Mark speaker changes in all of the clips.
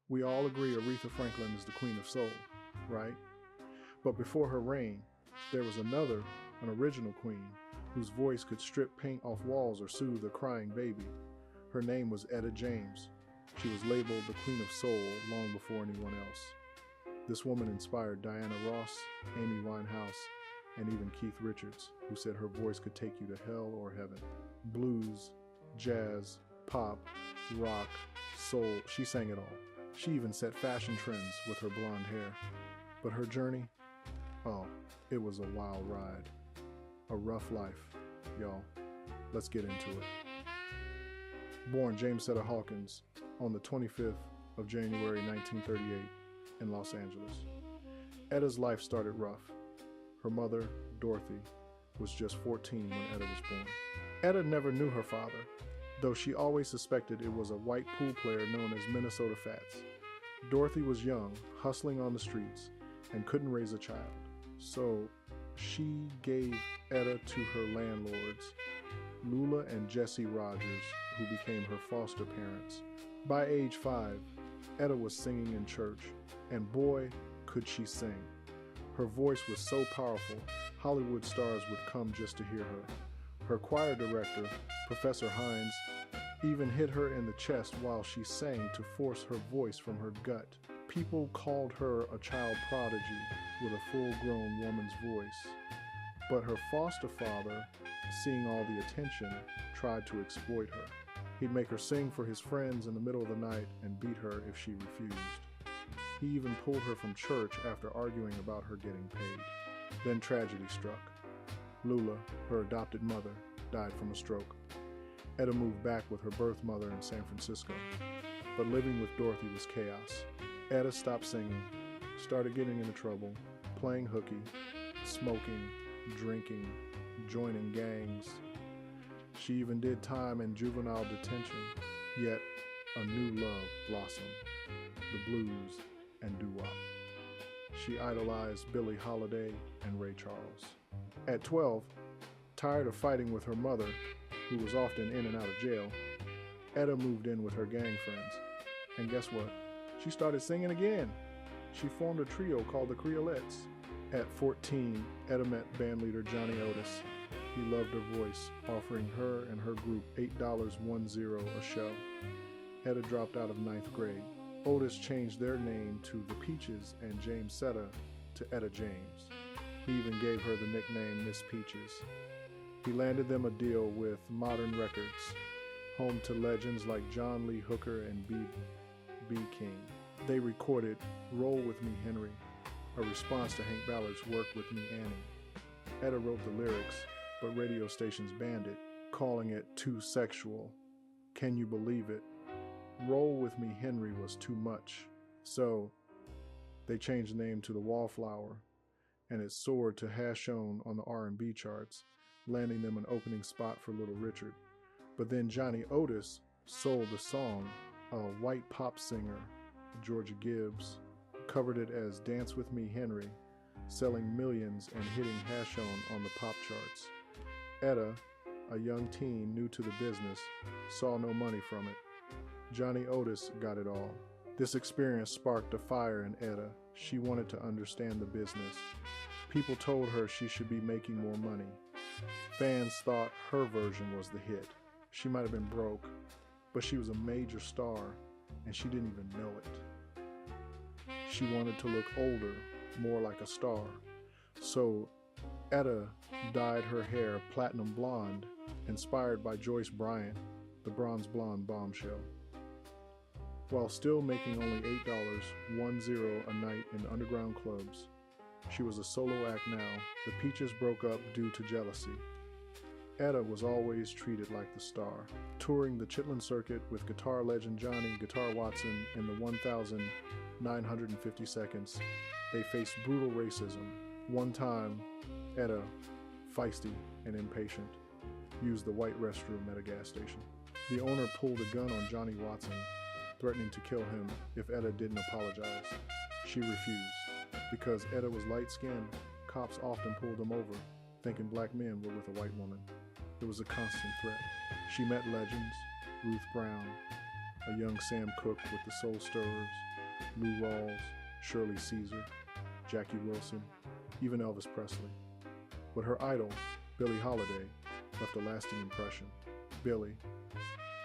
Speaker 1: We all agree Aretha Franklin is the queen of soul, right? But before her reign, there was another, an original queen, whose voice could strip paint off walls or soothe a crying baby. Her name was Etta James. She was labeled the Queen of Soul long before anyone else. This woman inspired Diana Ross, Amy Winehouse, and even Keith Richards, who said her voice could take you to hell or heaven. Blues, jazz, pop, rock, soul, she sang it all. She even set fashion trends with her blonde hair. But her journey? Oh, it was a wild ride. A rough life, y'all. Let's get into it. Born James Etta Hawkins on the 25th of January 1938 in Los Angeles. Etta's life started rough. Her mother, Dorothy, was just 14 when Etta was born. Etta never knew her father, though she always suspected it was a white pool player known as Minnesota Fats. Dorothy was young, hustling on the streets, and couldn't raise a child. So she gave Etta to her landlords, Lula and Jesse Rogers, who became her foster parents. By age 5, Etta was singing in church, and boy, could she sing. Her voice was so powerful, Hollywood stars would come just to hear her. Her choir director, Professor Hines, even hit her in the chest while she sang to force her voice from her gut. People called her a child prodigy with a full-grown woman's voice. But her foster father, seeing all the attention, tried to exploit her. He'd make her sing for his friends in the middle of the night and beat her if she refused. He even pulled her from church after arguing about her getting paid. Then tragedy struck. Lula, her adopted mother, died from a stroke. Etta moved back with her birth mother in San Francisco. But living with Dorothy was chaos. Etta stopped singing, started getting into trouble, playing hooky, smoking, drinking, joining gangs. She even did time in juvenile detention, yet a new love blossomed, the blues and doo-wop. She idolized Billie Holiday and Ray Charles. At 12, tired of fighting with her mother, who was often in and out of jail, Etta moved in with her gang friends. And guess what? She started singing again. She formed a trio called the Creolettes. At 14, Etta met bandleader Johnny Otis. He loved her voice, offering her and her group $8.10 a show. Etta dropped out of 9th grade. Otis changed their name to the Peaches and James Etta to Etta James. He even gave her the nickname Miss Peaches. He landed them a deal with Modern Records, home to legends like John Lee Hooker and B. King. They recorded Roll With Me Henry, a response to Hank Ballard's Work With Me Annie. Etta wrote the lyrics, but radio stations banned it, calling it too sexual. Can you believe it? Roll With Me Henry was too much. So they changed the name to The Wallflower, and it soared to Hashone on the R&B charts, landing them an opening spot for Little Richard. But then Johnny Otis sold the song. A white pop singer, Georgia Gibbs, covered it as Dance With Me Henry, selling millions and hitting Hashone on the pop charts. Etta, a young teen new to the business, saw no money from it. Johnny Otis got it all. This experience sparked a fire in Etta. She wanted to understand the business. People told her she should be making more money. Fans thought her version was the hit. She might have been broke, but she was a major star, and she didn't even know it. She wanted to look older, more like a star. So Etta dyed her hair platinum blonde, inspired by Joyce Bryant, the bronze blonde bombshell. While still making only $8.10 a night in underground clubs, she was a solo act now. The Peaches broke up due to jealousy. Etta was always treated like the star, touring the Chitlin circuit with guitar legend Johnny Guitar Watson in the 1,950 seconds. They faced brutal racism. One time, Etta, feisty and impatient, used the white restroom at a gas station. The owner pulled a gun on Johnny Watson, threatening to kill him if Etta didn't apologize. She refused. Because Etta was light-skinned, cops often pulled them over, thinking black men were with a white woman. It was a constant threat. She met legends, Ruth Brown, a young Sam Cooke with the Soul Stirrers, Lou Rawls, Shirley Caesar, Jackie Wilson, even Elvis Presley. But her idol, Billie Holiday, left a lasting impression. Billie,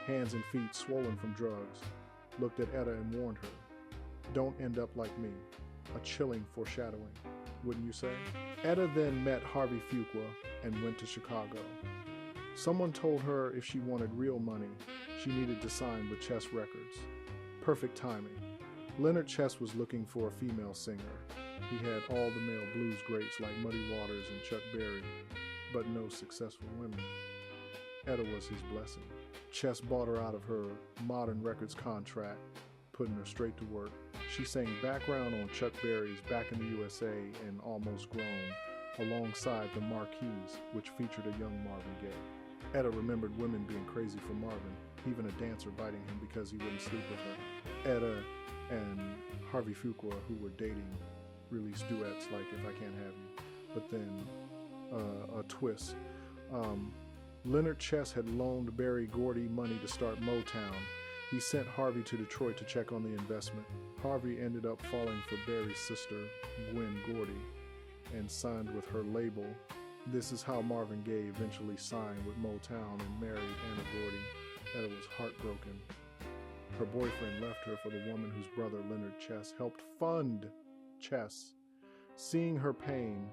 Speaker 1: hands and feet swollen from drugs, looked at Etta and warned her, "Don't end up like me." A chilling foreshadowing, wouldn't you say? Etta then met Harvey Fuqua and went to Chicago. Someone told her if she wanted real money, she needed to sign with Chess Records. Perfect timing. Leonard Chess was looking for a female singer. He had all the male blues greats like Muddy Waters and Chuck Berry, but no successful women. Etta was his blessing. Chess bought her out of her Modern Records contract, putting her straight to work. She sang background on Chuck Berry's Back in the USA and Almost Grown, alongside the Marquis, which featured a young Marvin Gaye. Etta remembered women being crazy for Marvin, even a dancer biting him because he wouldn't sleep with her. Etta and Harvey Fuqua, who were dating, released duets like If I Can't Have You. But then a twist. Leonard Chess had loaned Berry Gordy money to start Motown. He sent Harvey to Detroit to check on the investment. Harvey ended up falling for Berry's sister, Gwen Gordy, and signed with her label. This is how Marvin Gaye eventually signed with Motown and married Anna Gordy. Etta was heartbroken. Her boyfriend left her for the woman whose brother Leonard Chess helped fund Chess. Seeing her pain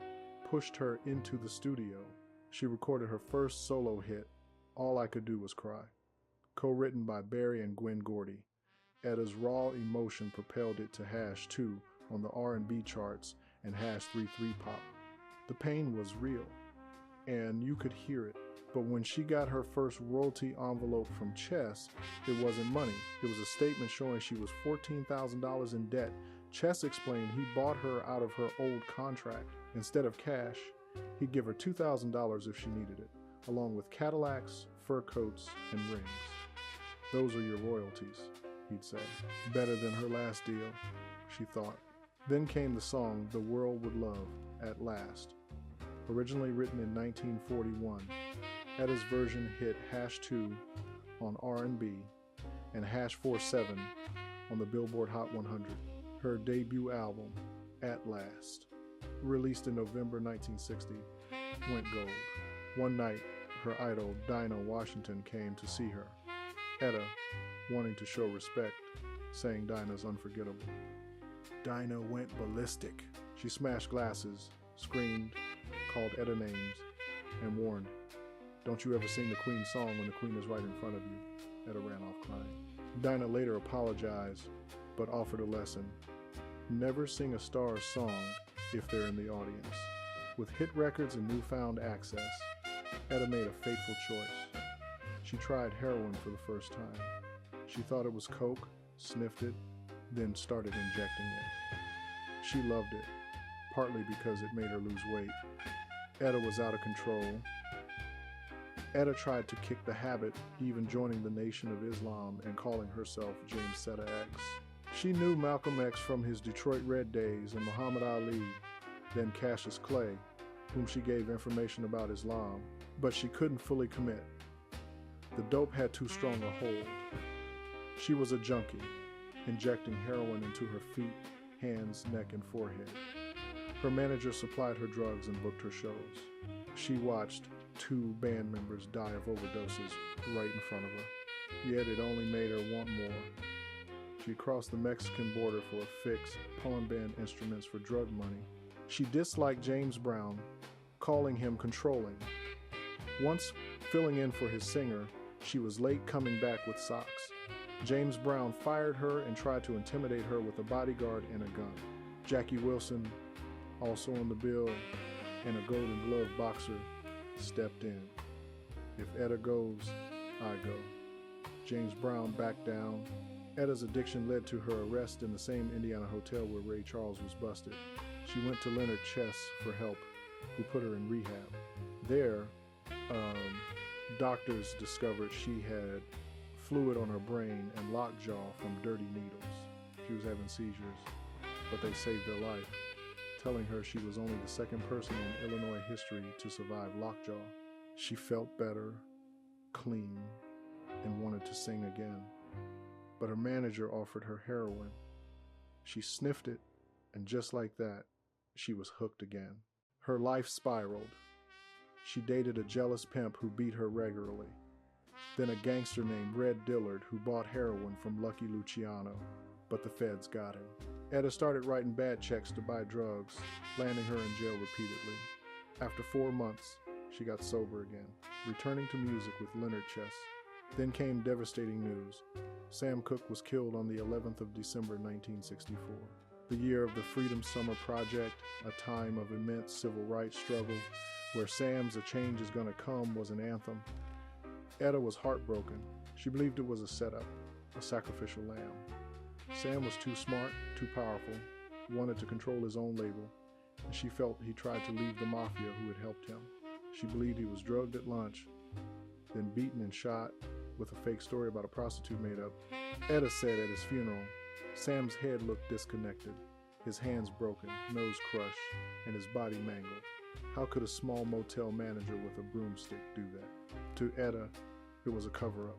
Speaker 1: pushed her into the studio. She recorded her first solo hit, All I Could Do Was Cry, co-written by Berry and Gwen Gordy. Etta's raw emotion propelled it to #2 on the R&B charts and #33 pop. The pain was real, and you could hear it. But when she got her first royalty envelope from Chess, it wasn't money. It was a statement showing she was $14,000 in debt. Chess explained he bought her out of her old contract. Instead of cash, he'd give her $2,000 if she needed it, along with Cadillacs, fur coats, and rings. "Those are your royalties," he'd say. Better than her last deal, she thought. Then came the song The World Would Love, At Last. Originally written in 1941, Etta's version hit #2 on R&B and #47 on the Billboard Hot 100. Her debut album, At Last, released in November 1960, went gold. One night, her idol Dinah Washington came to see her. Etta, wanting to show respect, sang Dinah's Unforgettable. Dinah went ballistic. She smashed glasses, screamed, called Etta names, and warned, "Don't you ever sing the Queen's song when the Queen is right in front of you." Etta ran off crying. Dinah later apologized, but offered a lesson. Never sing a star's song if they're in the audience. With hit records and newfound access, Etta made a fateful choice. She tried heroin for the first time. She thought it was coke, sniffed it, then started injecting it. She loved it, partly because it made her lose weight. Etta was out of control. Etta tried to kick the habit, even joining the Nation of Islam and calling herself James Seta X. She knew Malcolm X from his Detroit Red days and Muhammad Ali, then Cassius Clay, whom she gave information about Islam, but she couldn't fully commit. The dope had too strong a hold. She was a junkie, injecting heroin into her feet, hands, neck, and forehead. Her manager supplied her drugs and booked her shows. She watched 2 band members die of overdoses right in front of her, yet it only made her want more. She crossed the Mexican border for a fix, pawned band instruments for drug money. She disliked James Brown, calling him controlling. Once filling in for his singer, she was late coming back with socks. James Brown fired her and tried to intimidate her with a bodyguard and a gun. Jackie Wilson, also on the bill, and a Golden Glove boxer, stepped in. If Etta goes, I go. James Brown backed down. Etta's addiction led to her arrest in the same Indiana hotel where Ray Charles was busted. She went to Leonard Chess for help, who put her in rehab. There, doctors discovered she had fluid on her brain and lockjaw from dirty needles. She was having seizures, but they saved her life, telling her she was only the second person in Illinois history to survive lockjaw. She felt better, clean, and wanted to sing again. But her manager offered her heroin. She sniffed it, and just like that, she was hooked again. Her life spiraled. She dated a jealous pimp who beat her regularly, then a gangster named Red Dillard who bought heroin from Lucky Luciano, but the feds got him. Etta started writing bad checks to buy drugs, landing her in jail repeatedly. After 4 months, she got sober again, returning to music with Leonard Chess. Then came devastating news. Sam Cooke was killed on the 11th of December 1964, the year of the Freedom Summer Project, a time of immense civil rights struggle, where Sam's "A Change Is Gonna Come" was an anthem. Etta was heartbroken. She believed it was a setup, a sacrificial lamb. Sam was too smart, too powerful, wanted to control his own label, and she felt he tried to leave the mafia who had helped him. She believed he was drugged at lunch, then beaten and shot, with a fake story about a prostitute made up. Etta said at his funeral, Sam's head looked disconnected, his hands broken, nose crushed, and his body mangled. How could a small motel manager with a broomstick do that? To Etta, it was a cover-up.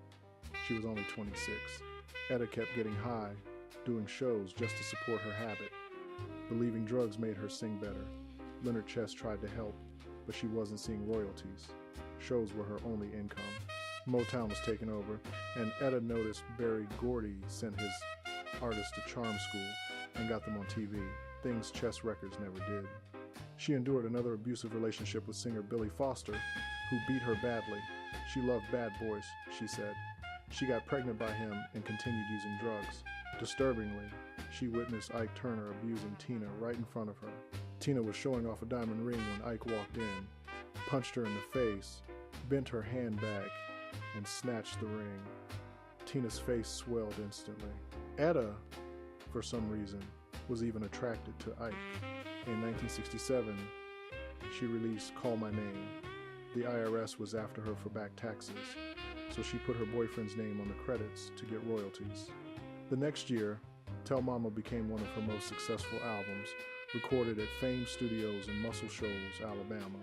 Speaker 1: She was only 26. Etta kept getting high, doing shows just to support her habit, believing drugs made her sing better. Leonard Chess tried to help, but she wasn't seeing royalties. Shows were her only income. Motown was taken over, and Etta noticed Berry Gordy sent his artists to charm school and got them on TV, things Chess Records never did. She endured another abusive relationship with singer Billy Foster, who beat her badly. She loved bad boys, she said. She got pregnant by him and continued using drugs. Disturbingly, she witnessed Ike Turner abusing Tina right in front of her. Tina was showing off a diamond ring when Ike walked in, punched her in the face, bent her hand back, and snatched the ring. Tina's face swelled instantly. Etta, for some reason, was even attracted to Ike. In 1967, she released Call My Name. The IRS was after her for back taxes, so she put her boyfriend's name on the credits to get royalties. The next year, Tell Mama became one of her most successful albums, recorded at Fame Studios in Muscle Shoals, Alabama.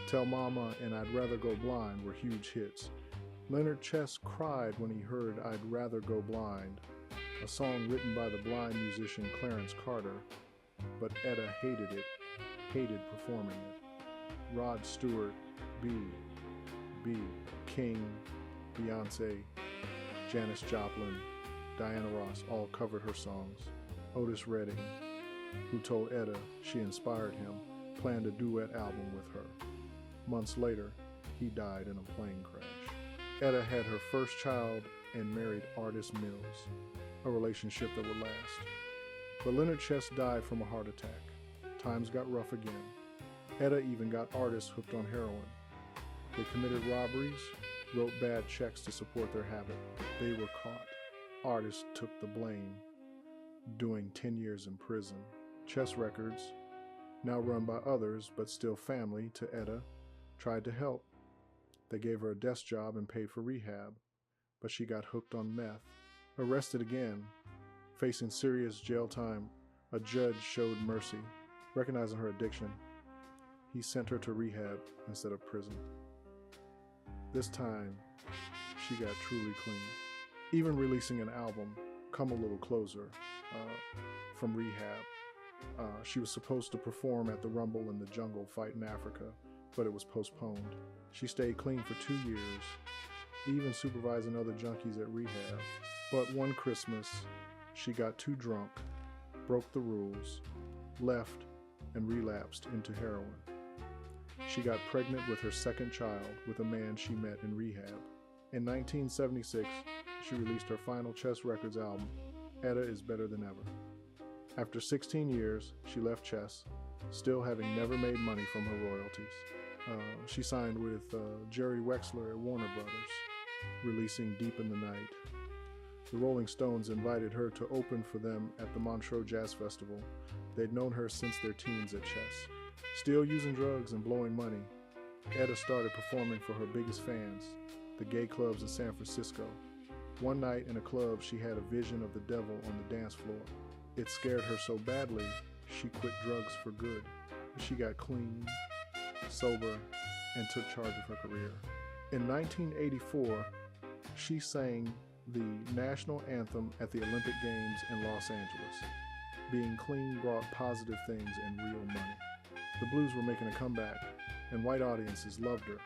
Speaker 1: Tell Mama and I'd Rather Go Blind were huge hits. Leonard Chess cried when he heard I'd Rather Go Blind, a song written by the blind musician Clarence Carter, but Etta hated it, hated performing it. Rod Stewart, B, King, Beyonce, Janis Joplin, Diana Ross all covered her songs. Otis Redding, who told Etta she inspired him, planned a duet album with her. Months later, he died in a plane crash. Etta had her first child and married artist Mills, a relationship that would last. But Leonard Chess died from a heart attack. Times got rough again. Etta even got artists hooked on heroin. They committed robberies, wrote bad checks to support their habit. They were caught. Artists took the blame, doing 10 years in prison. Chess Records, now run by others but still family to Etta, tried to help. They gave her a desk job and paid for rehab, but she got hooked on meth. Arrested again, facing serious jail time, a judge showed mercy. Recognizing her addiction, he sent her to rehab instead of prison. This time, she got truly clean. Even releasing an album, Come a Little Closer, from rehab. She was supposed to perform at the Rumble in the Jungle fight in Africa, but it was postponed. She stayed clean for 2 years, even supervising other junkies at rehab. But one Christmas, she got too drunk, broke the rules, left, and relapsed into heroin. She got pregnant with her second child with a man she met in rehab. In 1976, she released her final Chess Records album, Etta Is Better Than Ever. After 16 years, she left Chess, still having never made money from her royalties. She signed with Jerry Wexler at Warner Brothers, releasing Deep in the Night. The Rolling Stones invited her to open for them at the Montreux Jazz Festival. They'd known her since their teens at Chess. Still using drugs and blowing money, Etta started performing for her biggest fans, the gay clubs in San Francisco. One night in a club, she had a vision of the devil on the dance floor. It scared her so badly, she quit drugs for good. She got clean, sober, and took charge of her career. In 1984, she sang the national anthem at the Olympic Games in Los Angeles. Being clean brought positive things and real money. The blues were making a comeback, and white audiences loved her.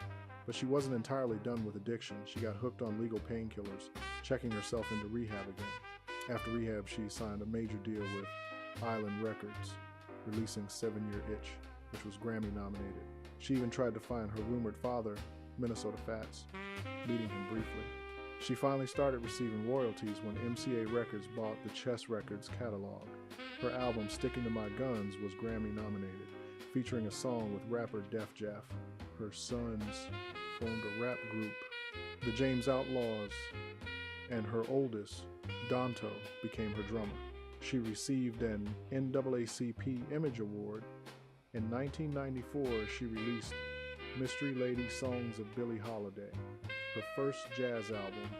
Speaker 1: But she wasn't entirely done with addiction. She got hooked on legal painkillers, checking herself into rehab again. After rehab, she signed a major deal with Island Records, releasing 7-Year Itch, which was Grammy nominated. She even tried to find her rumored father, Minnesota Fats, meeting him briefly. She finally started receiving royalties when MCA Records bought the Chess Records catalog. Her album, Sticking to My Guns, was Grammy nominated, featuring a song with rapper Def Jaf. Her sons formed a rap group, the James Outlaws, and her oldest, Donto, became her drummer. She received an NAACP Image Award. In 1994, she released Mystery Lady Songs of Billie Holiday, her first jazz album,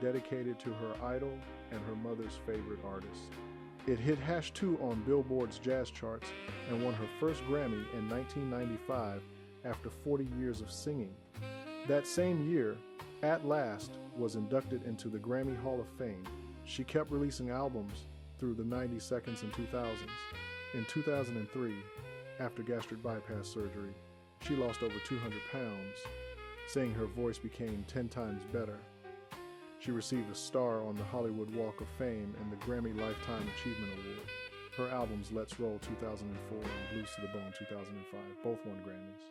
Speaker 1: dedicated to her idol and her mother's favorite artist. It hit #2 on Billboard's jazz charts and won her first Grammy in 1995 after 40 years of singing. That same year, At Last was inducted into the Grammy Hall of Fame. She kept releasing albums through the 90 seconds and 2000s. In 2003, after gastric bypass surgery, she lost over 200 pounds, saying her voice became 10 times better. She received a star on the Hollywood Walk of Fame and the Grammy Lifetime Achievement Award. Her albums Let's Roll 2004 and Blues to the Bone 2005 both won Grammys.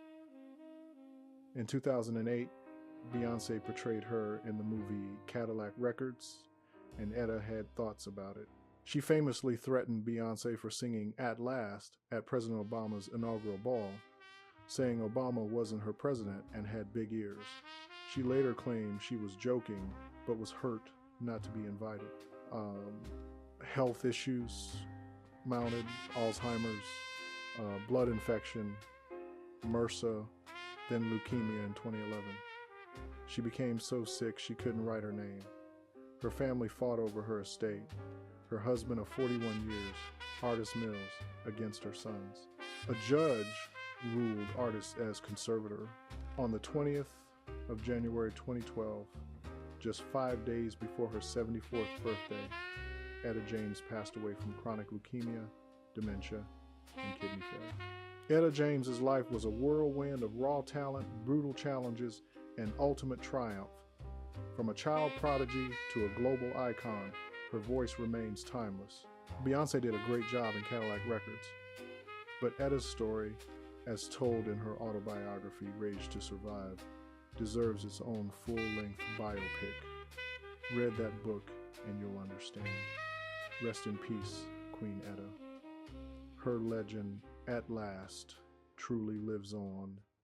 Speaker 1: In 2008, Beyoncé portrayed her in the movie Cadillac Records, and Etta had thoughts about it. She famously threatened Beyoncé for singing At Last at President Obama's inaugural ball, saying Obama wasn't her president and had big ears. She later claimed she was joking, but was hurt not to be invited. Health issues mounted, Alzheimer's, blood infection, MRSA, then leukemia in 2011. She became so sick she couldn't write her name. Her family fought over her estate. Her husband of 41 years, Artis Mills, against her sons. A judge ruled Artis as conservator. On the 20th of January 2012, just 5 days before her 74th birthday, Etta James passed away from chronic leukemia, dementia, and kidney failure. Etta James's life was a whirlwind of raw talent, brutal challenges, and ultimate triumph. From a child prodigy to a global icon, her voice remains timeless. Beyoncé did a great job in Cadillac Records, but Etta's story, as told in her autobiography, Rage to Survive, deserves its own full-length biopic. Read that book and you'll understand. Rest in peace, Queen Etta. Her legend, At Last, truly lives on